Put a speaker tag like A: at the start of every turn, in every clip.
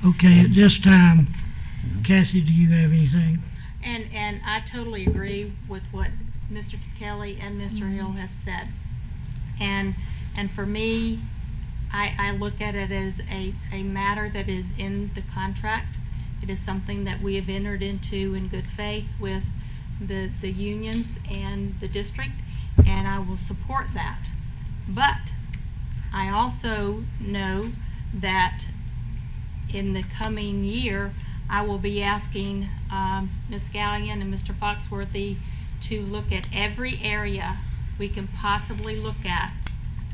A: Okay, at this time, Cassie, do you have anything?
B: And I totally agree with what Mr. Kelly and Mr. Hill have said. And for me, I look at it as a matter that is in the contract. It is something that we have entered into in good faith with the unions and the district, and I will support that. But I also know that in the coming year, I will be asking Ms. Gallion and Mr. Foxworthy to look at every area we can possibly look at.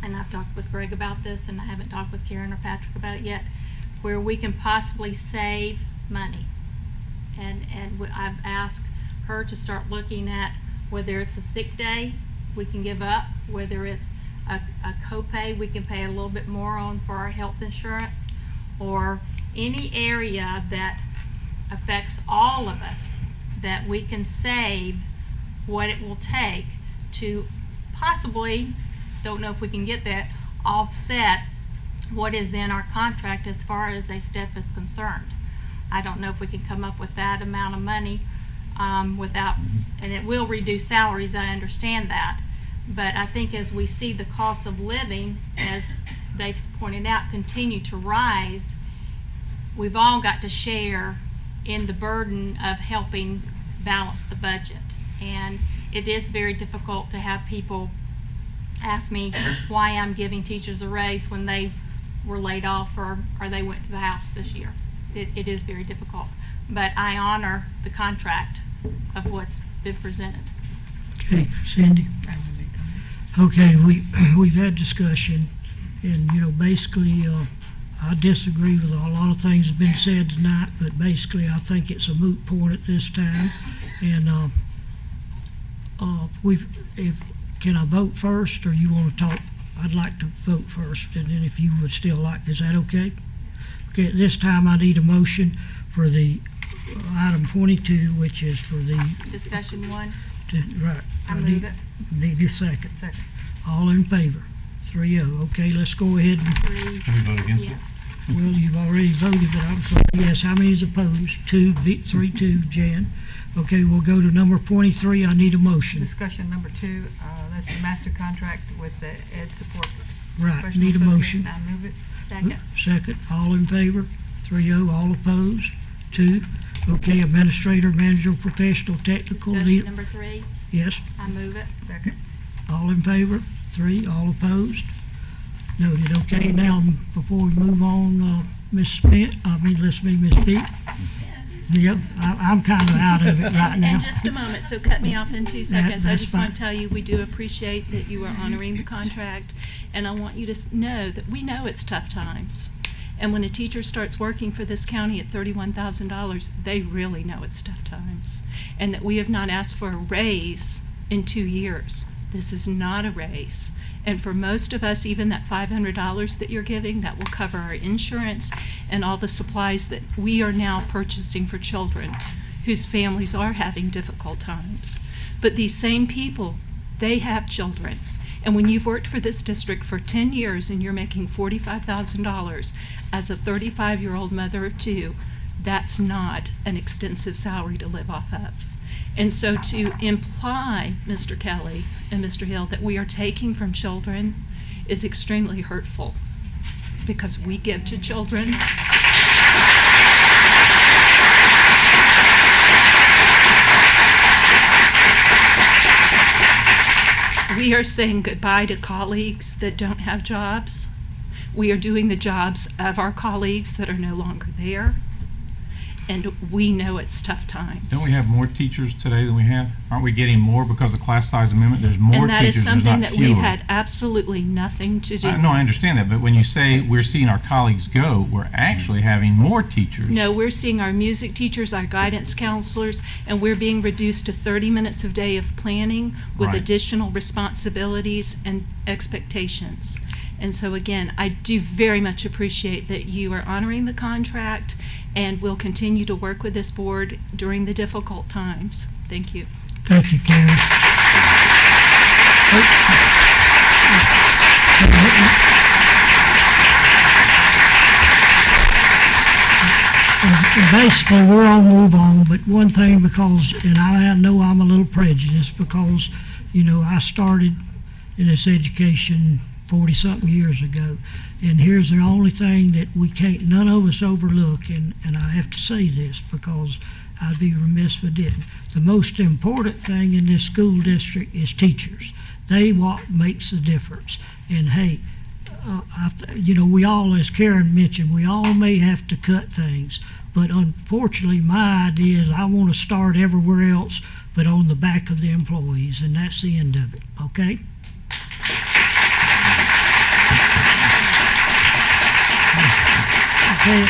B: And I've talked with Greg about this, and I haven't talked with Karen or Patrick about it yet, where we can possibly save money. And I've asked her to start looking at whether it's a sick day we can give up, whether it's a copay we can pay a little bit more on for our health insurance, or any area that affects all of us that we can save what it will take to possibly, don't know if we can get that, offset what is in our contract as far as a step is concerned. I don't know if we can come up with that amount of money without, and it will reduce salaries, I understand that, but I think as we see the cost of living, as they've pointed out, continue to rise, we've all got to share in the burden of helping balance the budget. And it is very difficult to have people ask me why I'm giving teachers a raise when they were laid off or they went to the house this year. It is very difficult. But I honor the contract of what's been presented.
A: Okay, Cindy? Okay, we've had discussion, and basically I disagree with a lot of things that have been said tonight, but basically I think it's a moot point at this time. And can I vote first, or you want to talk? I'd like to vote first, and then if you would still like, is that okay? Okay, at this time I need a motion for the item 22, which is for the
B: Discussion one.
A: Right.
B: I move it.
A: Need a second. Second. All in favor? 3-0. Okay, let's go ahead and.
C: Can we vote against it?
A: Well, you've already voted, but I'm sorry. Yes, how many is opposed? 3-2, Jan. Okay, we'll go to number 23. I need a motion.
D: Discussion number 2, that's the master contract with the Ed Support
A: Right,
D: Professional
A: need a motion.
D: Association. I move it.
B: Second.
A: Second. All in favor? 3-0. All opposed? 2. Okay, administrator, manager, professional, technical.
B: Discussion number 3.
A: Yes.
B: I move it.
D: Second.
A: All in favor? 3. All opposed? Noted. Okay, now, before we move on, Ms. Pete. Yep, I'm kind of out of it right now.
E: In just a moment, so cut me off in 2 seconds. I
A: that's
E: just want
A: fine.
E: to tell you, we do appreciate that you are honoring the contract, and I want you to know that we know it's tough times. And when a teacher starts working for this county at $31,000, they really know it's tough times. And that we have not asked for a raise in 2 years. This is not a raise. And for most of us, even that $500 that you're giving, that will cover our insurance and all the supplies that we are now purchasing for children whose families are having difficult times. But these same people, they have children. And when you've worked for this district for 10 years and you're making $45,000 as a 35-year-old mother of 2, that's not an extensive salary to live off of. And so to imply, Mr. Kelly and Mr. Hill, that we are taking from children is extremely hurtful, because we give to children. We are saying goodbye to colleagues that don't have jobs. We are doing the jobs of our colleagues that are no longer there. And we know it's tough times.
C: Don't we have more teachers today than we had? Aren't we getting more because of class size amendment? There's more
E: And that
C: teachers,
E: is something
C: there's
E: that
C: not
E: we've
C: fewer.
E: had absolutely nothing to do
C: No, I
E: with.
C: understand that, but when you say we're seeing our colleagues go, we're actually having more teachers.
E: No, we're seeing our music teachers, our guidance counselors, and we're being reduced to 30 minutes a day of planning with
C: Right.
E: additional responsibilities and expectations. And so again, I do very much appreciate that you are honoring the contract, and will continue to work with this board during the difficult times. Thank you.
A: Thank you, Karen. basically, we're on move on, but one thing, because, and I know I'm a little prejudiced, because, I started in this education 40-something years ago, and here's the only thing that we can't, none of us overlook, and I have to say this, because I'd be remiss if I didn't. The most important thing in this school district is teachers. They what makes the difference. And hey, we all, as Karen mentioned, we all may have to cut things, but unfortunately my idea is I want to start everywhere else but on the back of the employees, and that's the end of it, okay? Okay.